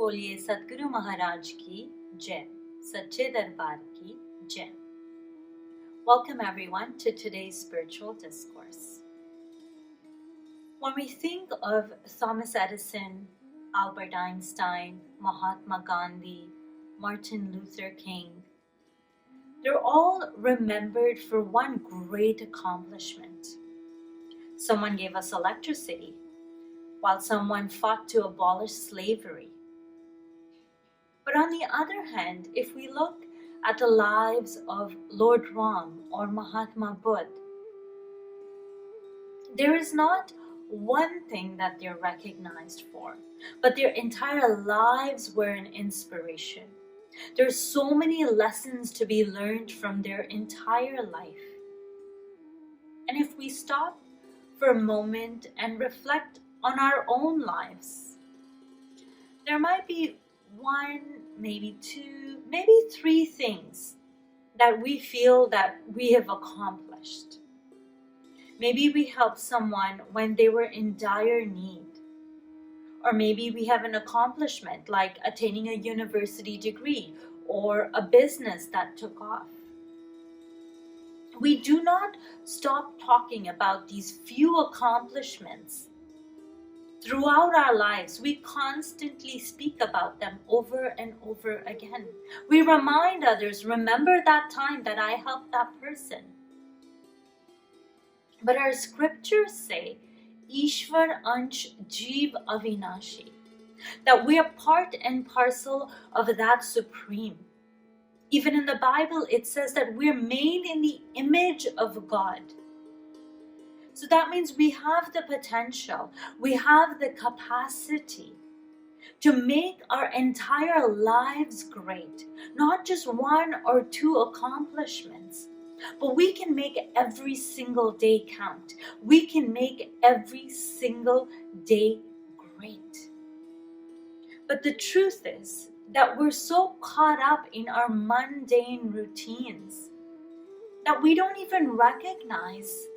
बोलिए सद्गुरु महाराज की जय, सच्चे दरबार की जय. Welcome everyone to today's spiritual discourse. When we think of Thomas Edison, Albert Einstein, Mahatma Gandhi, Martin Luther King, they're all remembered for one great accomplishment. Someone gave us electricity, while someone fought to abolish slavery. But on the other hand, if we look at the lives of Lord Ram or Mahatma Buddha, there is not one thing that they're recognized for, but their entire lives were an inspiration. There are so many lessons to be learned from their entire life. And if we stop for a moment and reflect on our own lives, there might be one, maybe two, maybe three things that we feel that we have accomplished. Maybe we helped someone when they were in dire need. Or maybe we have an accomplishment like attaining a university degree or a business that took off. We do not stop talking about these few accomplishments. Throughout our lives, we constantly speak about them over and over again. We remind others, remember that time that I helped that person. But our scriptures say, Ishwar Ansh Jeev Avinashi, that we are part and parcel of that Supreme. Even in the Bible, it says that we're made in the image of God. So that means we have the potential, we have the capacity to make our entire lives great. Not just one or two accomplishments, but we can make every single day count. We can make every single day great. But the truth is that we're so caught up in our mundane routines that we don't even recognize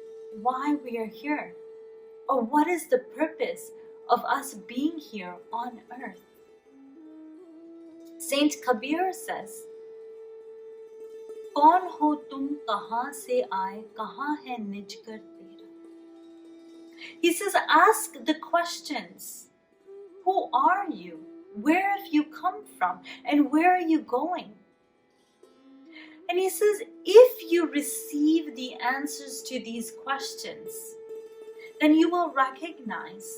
why we are here or what is the purpose of us being here on earth. Saint Kabir says, "Kaun ho tum, kahan se aaye, kahan hai nijgar tera?" He says, ask the questions. Who are you? Where have you come from? And where are you going? And he says, if you receive the answers to these questions, then you will recognize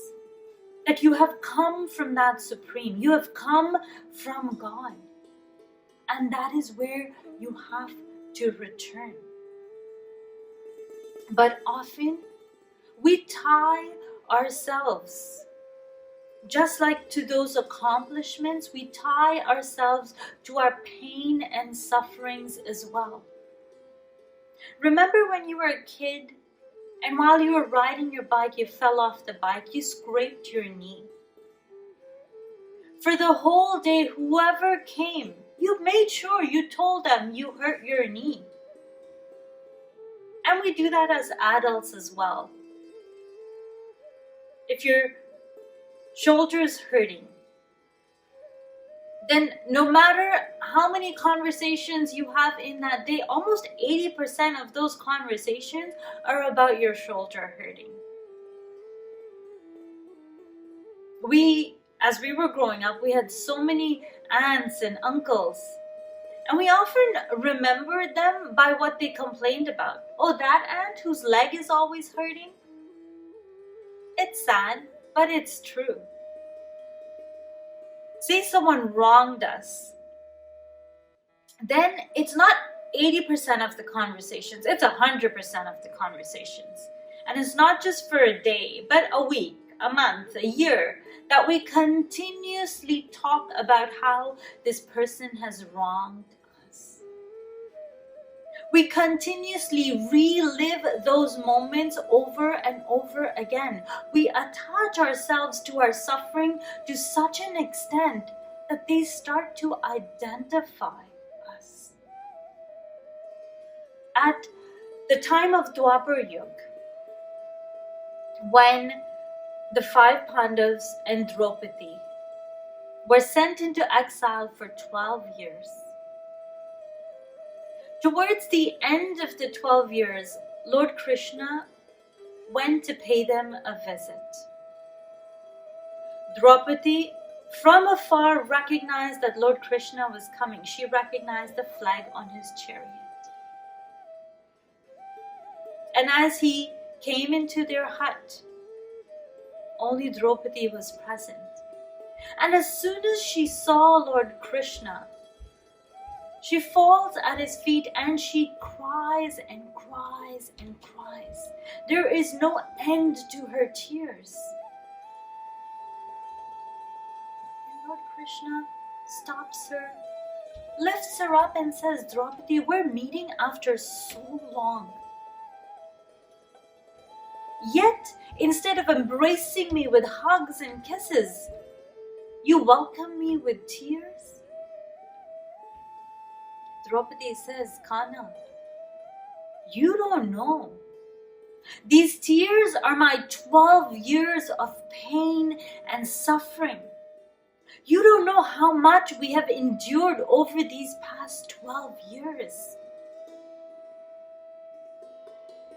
that you have come from that Supreme. You have come from God. And that is where you have to return. But often, we tie ourselves, just like to those accomplishments, we tie ourselves to our pain and sufferings as well. Remember when you were a kid and while you were riding your bike, you fell off the bike, you scraped your knee. For the whole day, whoever came, you made sure you told them you hurt your knee. And we do that as adults as well. If your shoulder is hurting, then no matter how many conversations you have in that day, almost 80% of those conversations are about your shoulder hurting. As we were growing up, we had so many aunts and uncles, and we often remembered them by what they complained about. Oh, that aunt whose leg is always hurting? It's sad, but it's true. Say someone wronged us, then it's not 80% of the conversations, it's 100% of the conversations. And it's not just for a day, but a week, a month, a year, that we continuously talk about how this person has wronged us. We continuously relive those moments over and over again. We attach ourselves to our suffering to such an extent that they start to identify us. At the time of Dwapar Yuga, when the 5 Pandavas and Draupadi were sent into exile for 12 years. Towards the end of the 12 years, Lord Krishna went to pay them a visit. Draupadi, from afar, recognized that Lord Krishna was coming. She recognized the flag on his chariot. And as he came into their hut, only Draupadi was present. And as soon as she saw Lord Krishna, she falls at his feet and she cries and cries and cries. There is no end to her tears. And Lord Krishna stops her, lifts her up and says, Draupadi, we're meeting after so long. Yet, instead of embracing me with hugs and kisses, you welcome me with tears? Draupadi says, Kana, you don't know. These tears are my 12 years of pain and suffering. You don't know how much we have endured over these past 12 years.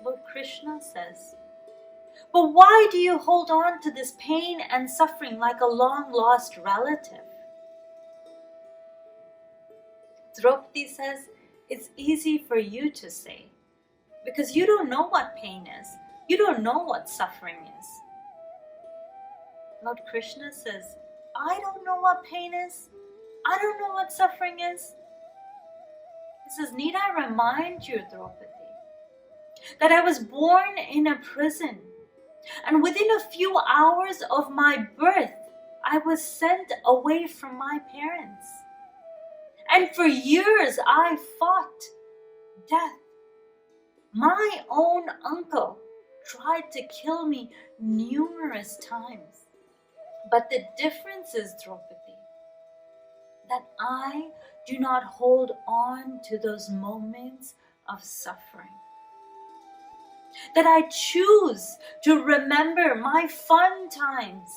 Lord Krishna says, but why do you hold on to this pain and suffering like a long-lost relative? Draupadi says, it's easy for you to say, because you don't know what pain is. You don't know what suffering is. Lord Krishna says, I don't know what pain is. I don't know what suffering is. He says, need I remind you, Draupadi, that I was born in a prison, and within a few hours of my birth, I was sent away from my parents. And for years I fought death. My own uncle tried to kill me numerous times. But the difference is, Draupadi, that I do not hold on to those moments of suffering. That I choose to remember my fun times.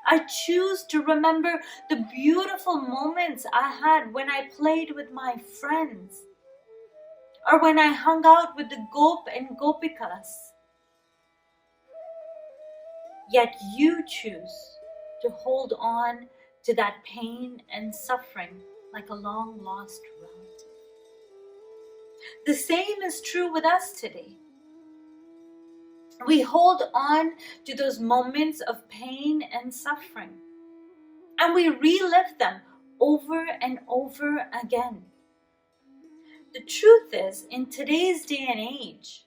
I choose to remember the beautiful moments I had when I played with my friends, or when I hung out with the Gop and Gopikas. Yet you choose to hold on to that pain and suffering like a long-lost relative. The same is true with us today. We hold on to those moments of pain and suffering, and we relive them over and over again. The truth is, in today's day and age,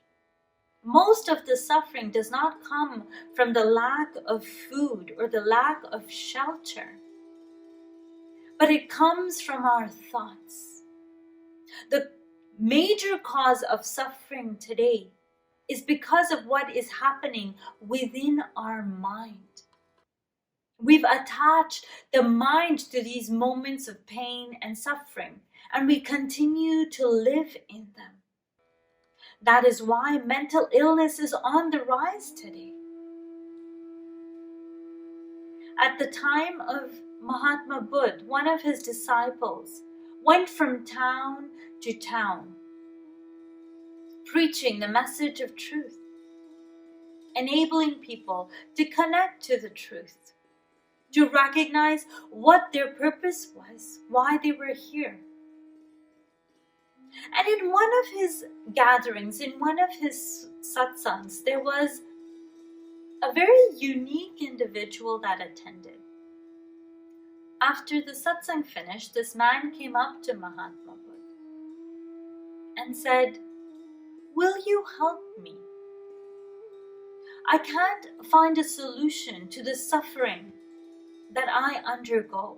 most of the suffering does not come from the lack of food or the lack of shelter, but it comes from our thoughts. The major cause of suffering today is because of what is happening within our mind. We've attached the mind to these moments of pain and suffering, and we continue to live in them. That is why mental illness is on the rise today. At the time of Mahatma Buddha, one of his disciples went from town to town, preaching the message of truth, enabling people to connect to the truth, to recognize what their purpose was, why they were here. And in one of his gatherings, in one of his satsangs, there was a very unique individual that attended. After the satsang finished, this man came up to Mahatma Buddha and said, will you help me? I can't find a solution to the suffering that I undergo.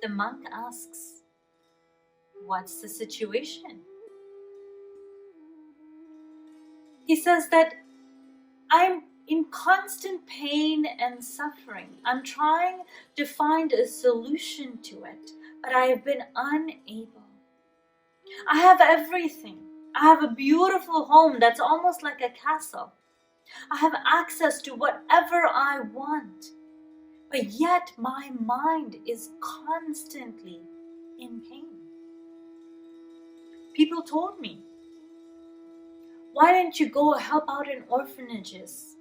The monk asks, what's the situation? He says that I'm in constant pain and suffering. I'm trying to find a solution to it, but I have been unable. I have everything. I have a beautiful home that's almost like a castle. I have access to whatever I want, but yet my mind is constantly in pain. People told me, why don't you go help out in orphanages?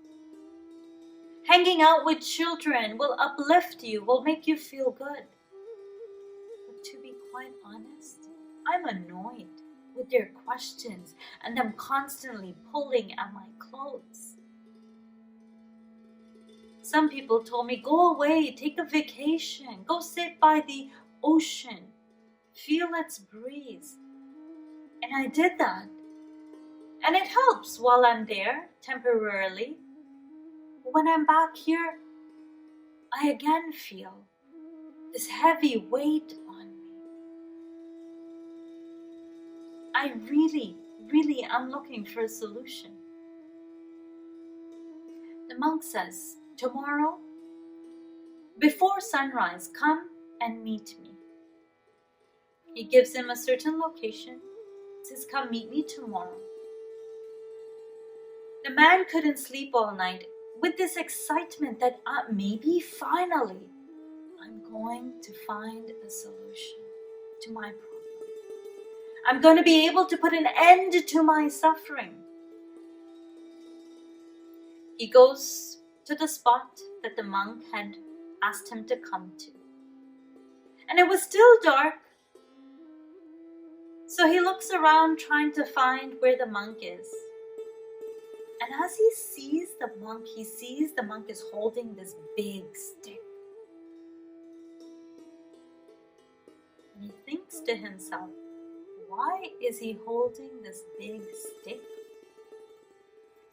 Hanging out with children will uplift you, will make you feel good. But to be quite honest, I'm annoyed with their questions and them constantly pulling at my clothes. Some people told me, go away, take a vacation, go sit by the ocean, feel its breeze. And I did that. And it helps while I'm there, temporarily. But when I'm back here, I again feel this heavy weight on me. I really am looking for a solution. The monk says, tomorrow, before sunrise, come and meet me. He gives him a certain location, says, come meet me tomorrow. The man couldn't sleep all night with this excitement that maybe finally I'm going to find a solution to my problem. I'm going to be able to put an end to my suffering. He goes to the spot that the monk had asked him to come to. And it was still dark. So he looks around trying to find where the monk is. And as he sees the monk is holding this big stick. And he thinks to himself, why is he holding this big stick?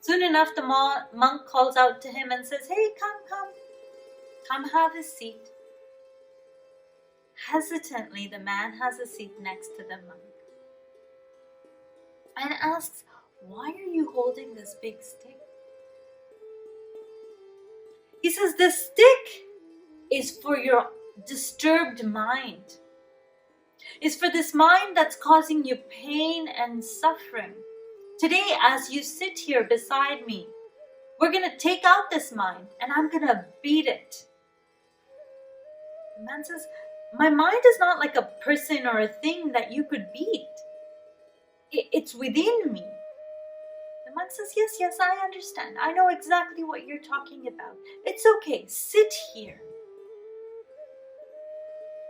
Soon enough, the monk calls out to him and says, hey, come have a seat. Hesitantly, the man has a seat next to the monk and asks, why are you holding this big stick? He says, the stick is for your disturbed mind. It's for this mind that's causing you pain and suffering. Today, as you sit here beside me, we're going to take out this mind and I'm going to beat it. The man says, my mind is not like a person or a thing that you could beat. It's within me. The monk says, yes, I understand. I know exactly what you're talking about. It's okay. Sit here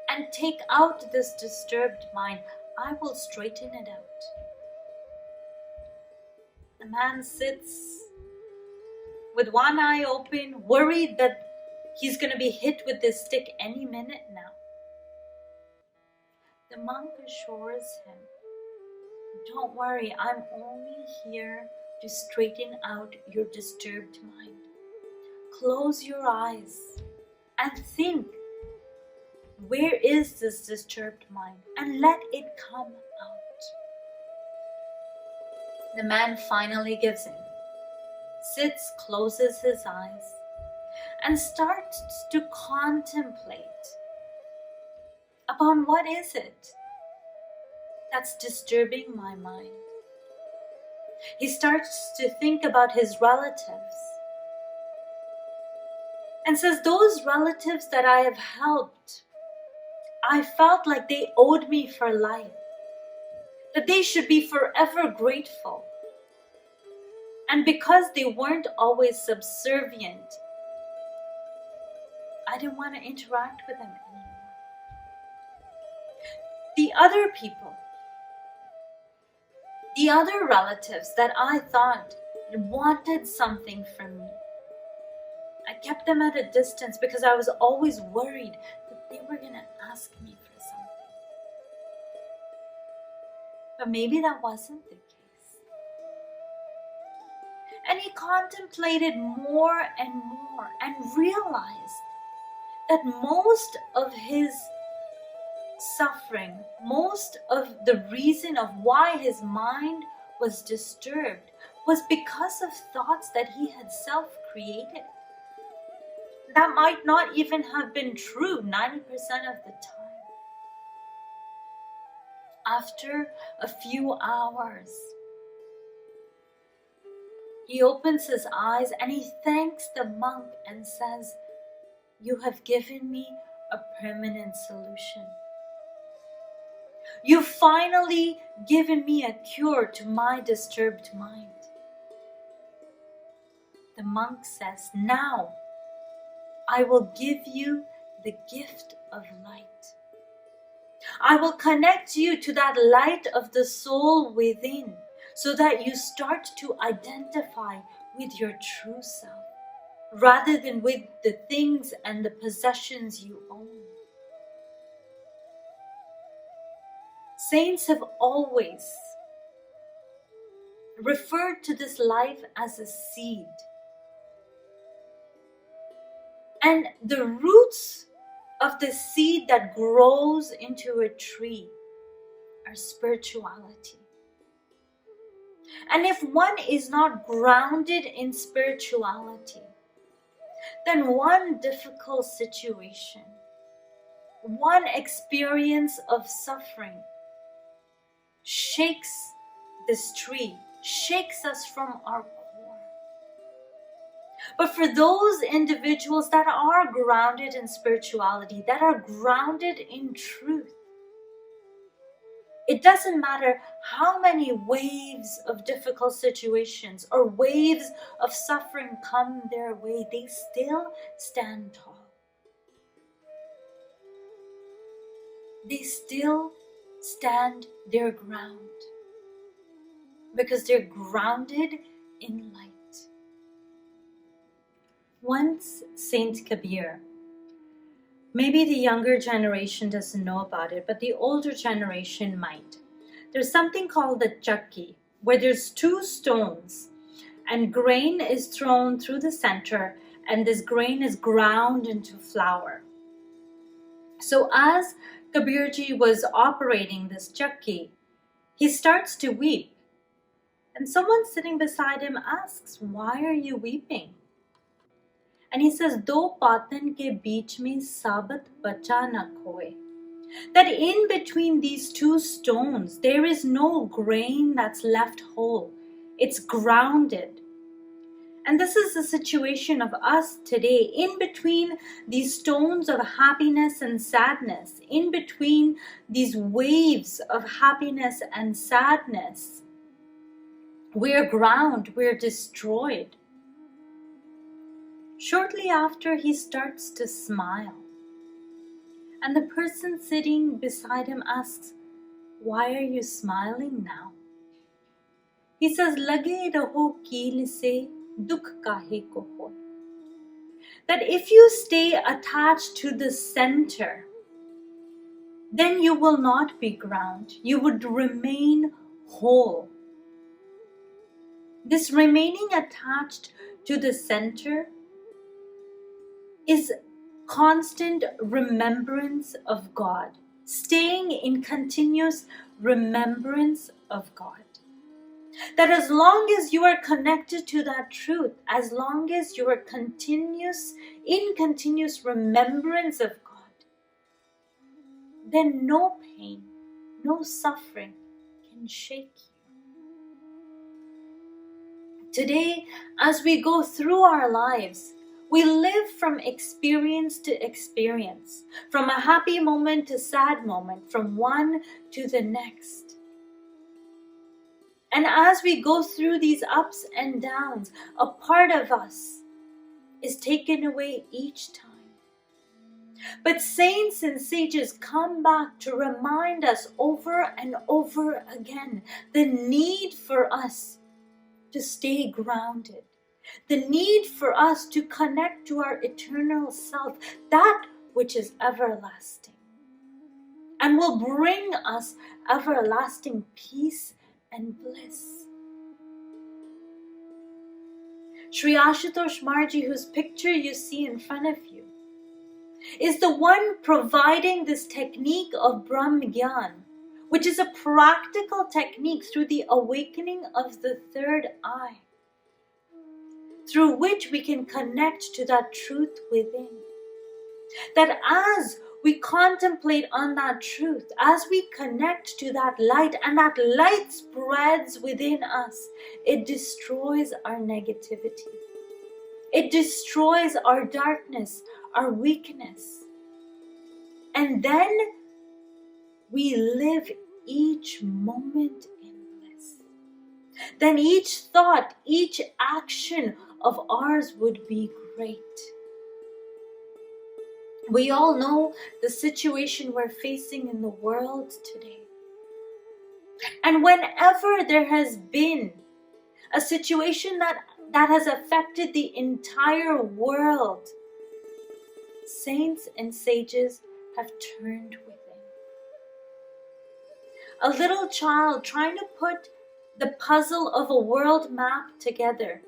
and take out this disturbed mind. I will straighten it out. The man sits with one eye open, worried that he's going to be hit with this stick any minute now. The monk assures him, don't worry, I'm only here to straighten out your disturbed mind. Close your eyes and think, where is this disturbed mind? And let it come out. The man finally gives in, sits, closes his eyes, and starts to contemplate upon what is it that's disturbing my mind. He starts to think about his relatives and says, those relatives that I have helped, I felt like they owed me for life, that they should be forever grateful. And because they weren't always subservient, I didn't want to interact with them anymore. The other people, the other relatives that I thought wanted something from me, I kept them at a distance because I was always worried that they were going to ask me for something. But maybe that wasn't the case. And he contemplated more and more and realized that most of his suffering, most of the reason of why his mind was disturbed was because of thoughts that he had self-created. That might not even have been true 90% of the time. After a few hours, he opens his eyes and he thanks the monk and says, you have given me a permanent solution. You've finally given me a cure to my disturbed mind. The monk says, now I will give you the gift of light. I will connect you to that light of the soul within so that you start to identify with your true self rather than with the things and the possessions you own. Saints have always referred to this life as a seed. And the roots of the seed that grows into a tree are spirituality. And if one is not grounded in spirituality, then one difficult situation, one experience of suffering shakes this tree, shakes us from our core. But for those individuals that are grounded in spirituality, that are grounded in truth, it doesn't matter how many waves of difficult situations or waves of suffering come their way, they still stand tall. They still stand their ground because they're grounded in light. Once Saint Kabir, maybe the younger generation doesn't know about it, but the older generation might. There's something called the chakki, where there's two stones and grain is thrown through the center and this grain is ground into flour. So as Kabirji was operating this chakki, he starts to weep. And someone sitting beside him asks, why are you weeping? And he says, Do patan ke beech mein sabat bacha na khoye. That in between these two stones, there is no grain that's left whole. It's grounded. And this is the situation of us today. In between these stones of happiness and sadness, in between these waves of happiness and sadness, we're ground, we're destroyed. Shortly after, he starts to smile. And the person sitting beside him asks, why are you smiling now? He says, Lage raho keel se dukh kahe ko ho. That if you stay attached to the center, then you will not be ground. You would remain whole. This remaining attached to the center is constant remembrance of God, staying in continuous remembrance of God. That as long as you are connected to that truth, as long as you are in continuous remembrance of God, then no pain, no suffering can shake you. Today, as we go through our lives, we live from experience to experience, from a happy moment to sad moment, from one to the next. And as we go through these ups and downs, a part of us is taken away each time. But saints and sages come back to remind us over and over again the need for us to stay grounded. The need for us to connect to our eternal self, that which is everlasting, and will bring us everlasting peace and bliss. Sri Ashutosh Marji, whose picture you see in front of you, is the one providing this technique of Brahmgyan, which is a practical technique through the awakening of the third eye, through which we can connect to that truth within. That as we contemplate on that truth, as we connect to that light, and that light spreads within us, it destroys our negativity. It destroys our darkness, our weakness. And then we live each moment in bliss. Then each thought, each action of ours would be great. We all know the situation we're facing in the world today. And whenever there has been a situation that has affected the entire world, saints and sages have turned within. A little child trying to put the puzzle of a world map together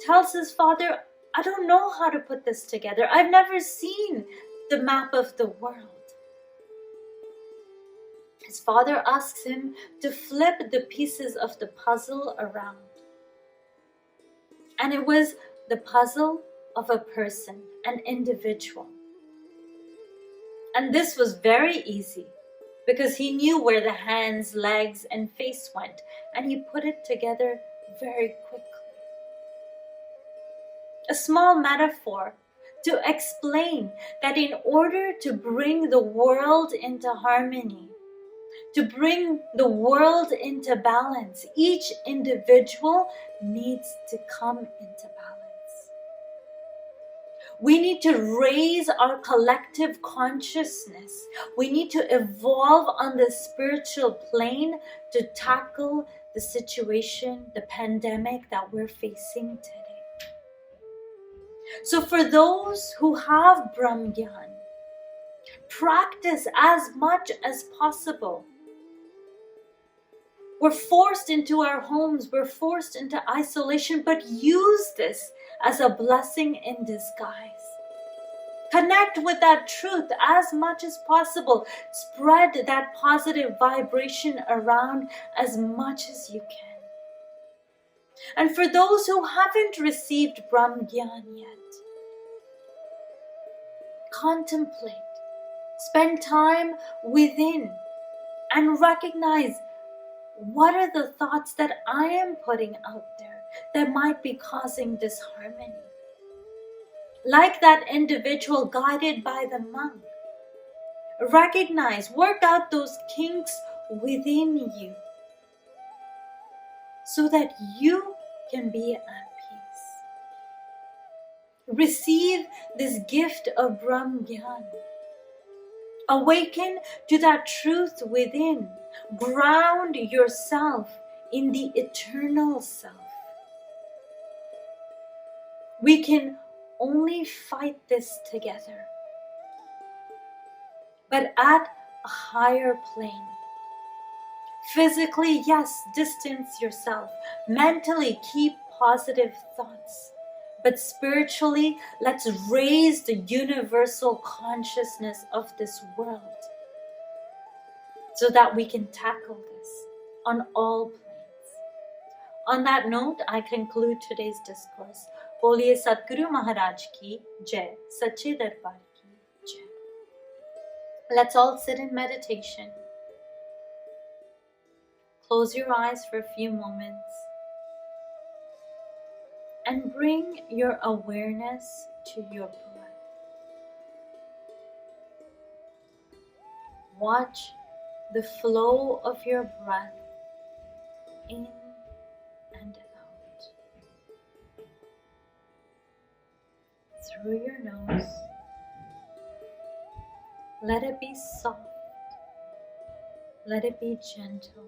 tells his father, I don't know how to put this together. I've never seen the map of the world. His father asks him to flip the pieces of the puzzle around. And it was the puzzle of a person, an individual. And this was very easy because he knew where the hands, legs, and face went, and he put it together very quickly. A small metaphor to explain that in order to bring the world into harmony, to bring the world into balance, each individual needs to come into balance. We need to raise our collective consciousness. We need to evolve on the spiritual plane to tackle the situation, the pandemic that we're facing today. So for those who have Brahmgyan, practice as much as possible. We're forced into our homes, we're forced into isolation, but use this as a blessing in disguise. Connect with that truth as much as possible. Spread that positive vibration around as much as you can. And for those who haven't received Brahmgyan yet, contemplate, spend time within, and recognize what are the thoughts that I am putting out there that might be causing disharmony. Like that individual guided by the monk, recognize, work out those kinks within you so that you can be at peace. Receive this gift of Brahmgyan. Awaken to that truth within. Ground yourself in the eternal self. We can only fight this together, but at a higher plane. Physically, yes, distance yourself. Mentally, keep positive thoughts. But spiritually, let's raise the universal consciousness of this world so that we can tackle this on all planes. On that note, I conclude today's discourse. Boliye Sadhguru Maharaj ki Jai, Sache Darbar ki Jai. Let's all sit in meditation. Close your eyes for a few moments and bring your awareness to your breath. Watch the flow of your breath in and out. Through your nose, let it be soft, let it be gentle.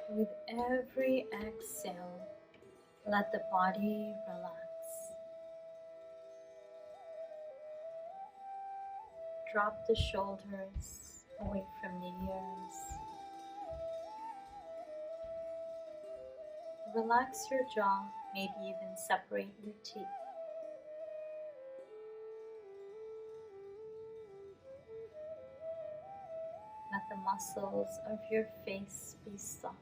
With every exhale, let the body relax. Drop the shoulders away from the ears. Relax your jaw, maybe even separate your teeth. the muscles of your face be soft.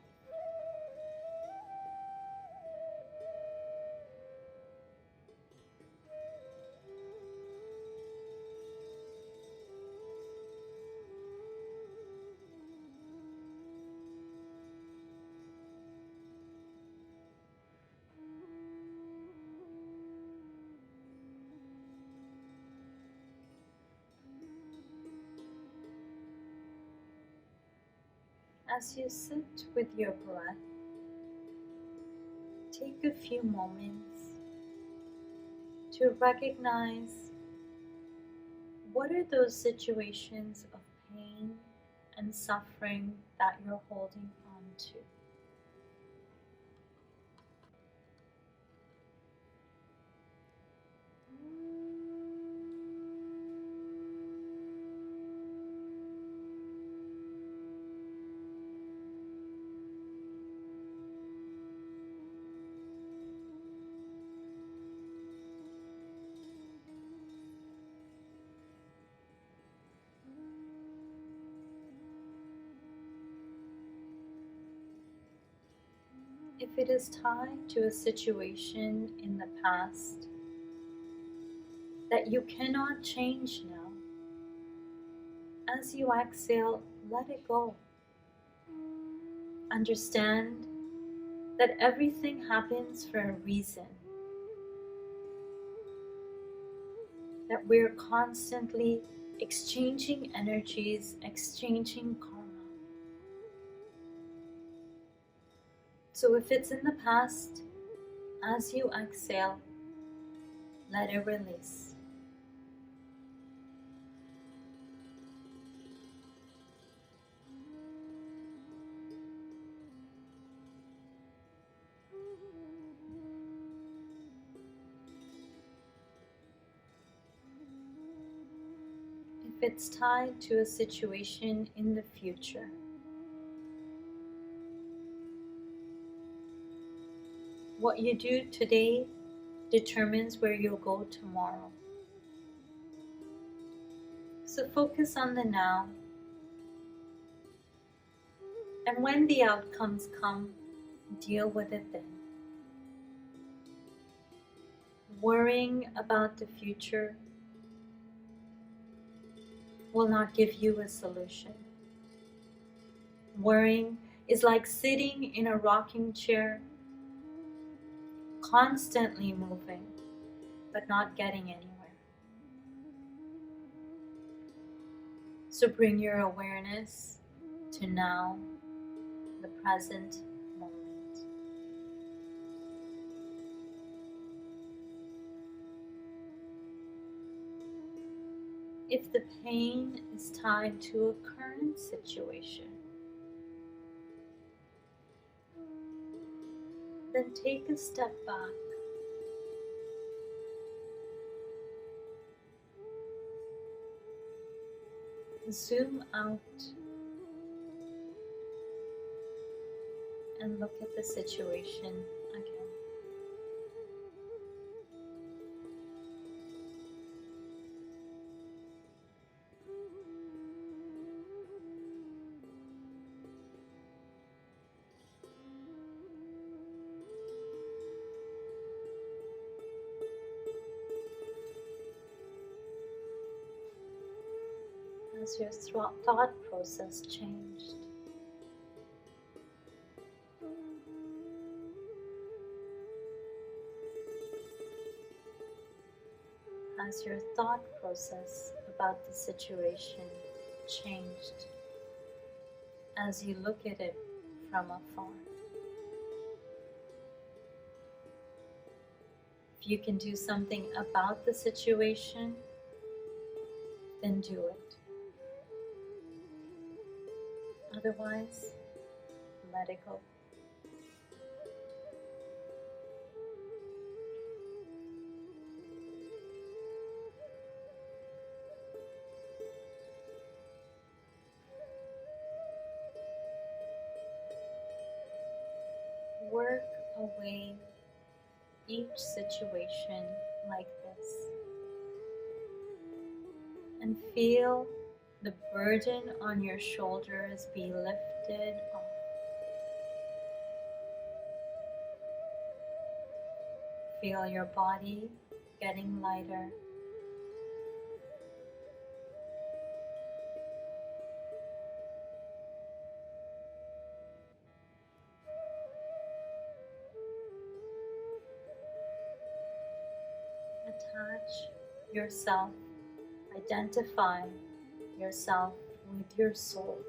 As you sit with your breath, take a few moments to recognize what are those situations of pain and suffering that you're holding on to. If it is tied to a situation in the past that you cannot change now, as you exhale, let it go. Understand that everything happens for a reason, that we're constantly exchanging energies, exchanging karma. So if it's in the past, as you exhale, let it release. If it's tied to a situation in the future, what you do today determines where you'll go tomorrow. So focus on the now, and when the outcomes come, deal with it then. Worrying about the future will not give you a solution. Worrying is like sitting in a rocking chair, constantly moving, but not getting anywhere. So bring your awareness to now, the present moment. If the pain is tied to a current situation, then take a step back. Zoom out and look at the situation again. Has your thought process changed? Has your thought process about the situation changed as you look at it from afar? If you can do something about the situation, then do it. Otherwise, let it go. Work away each situation like this and feel the burden on your shoulders be lifted off. Feel your body getting lighter. Attach yourself, identify yourself with your soul.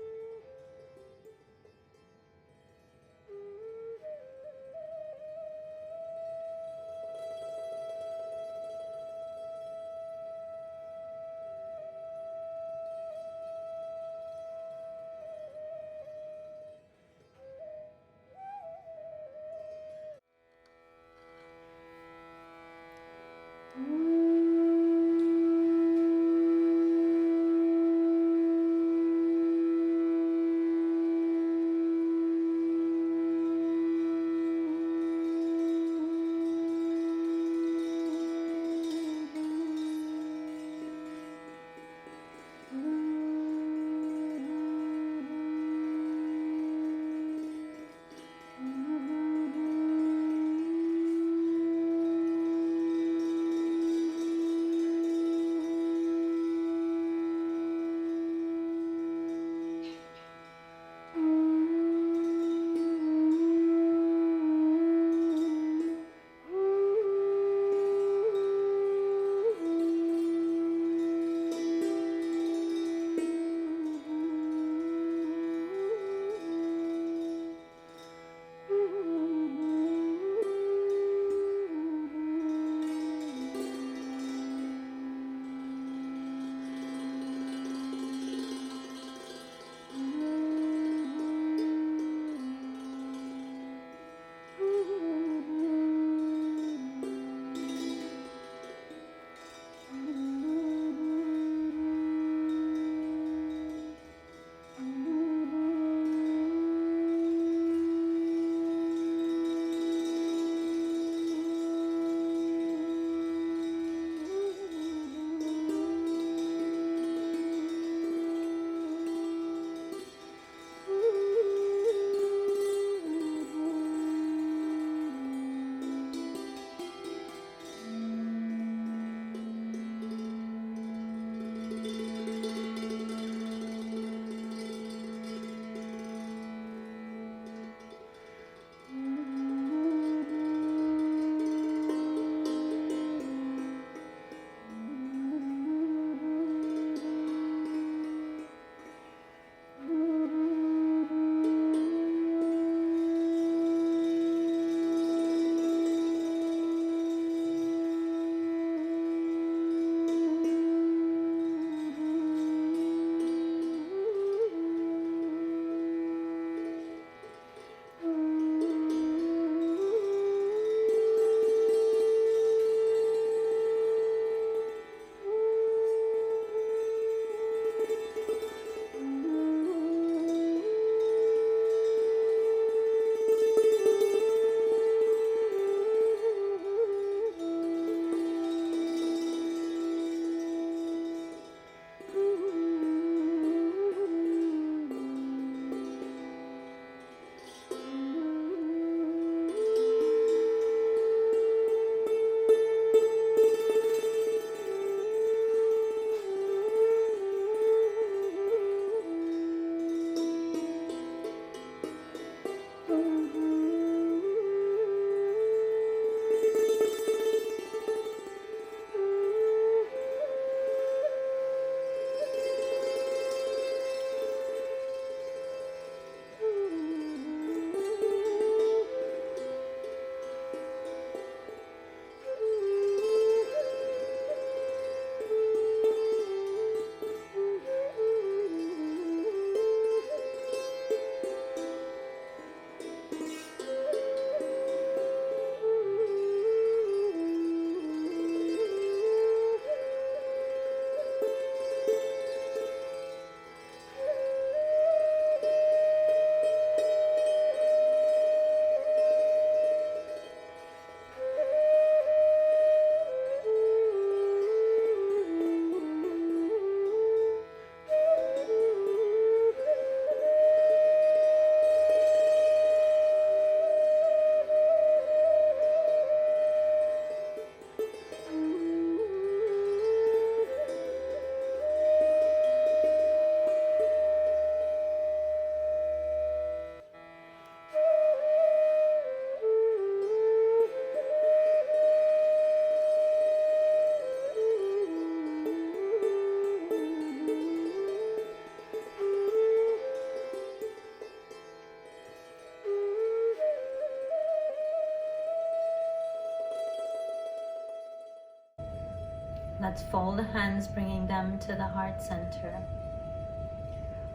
Let's fold the hands, bringing them to the heart center.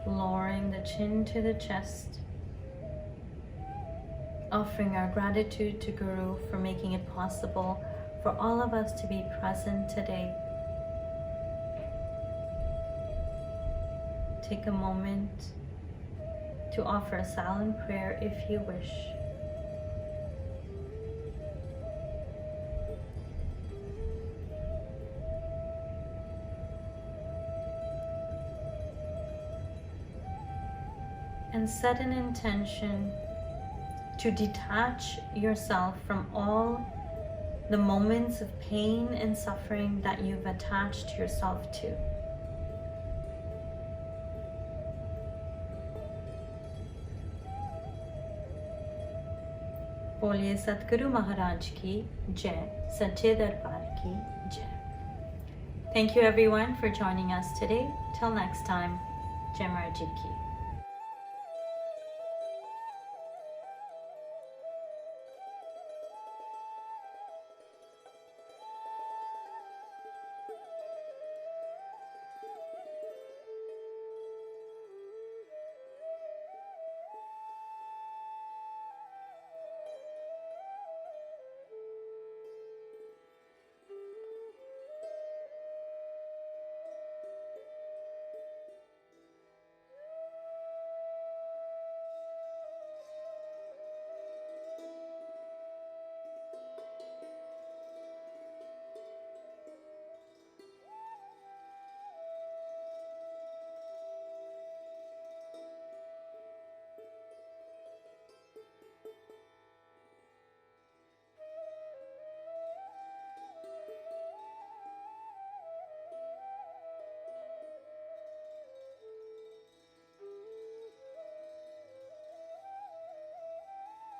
Lowering the chin to the chest. Offering our gratitude to Guru for making it possible for all of us to be present today. Take a moment to offer a silent prayer if you wish. And set an intention to detach yourself from all the moments of pain and suffering that you've attached yourself to. बोलिए सतगुरु महाराज की जय, सच्चे दरबार की जय. Thank you everyone for joining us today. Till next time, Jai Maharaji ki.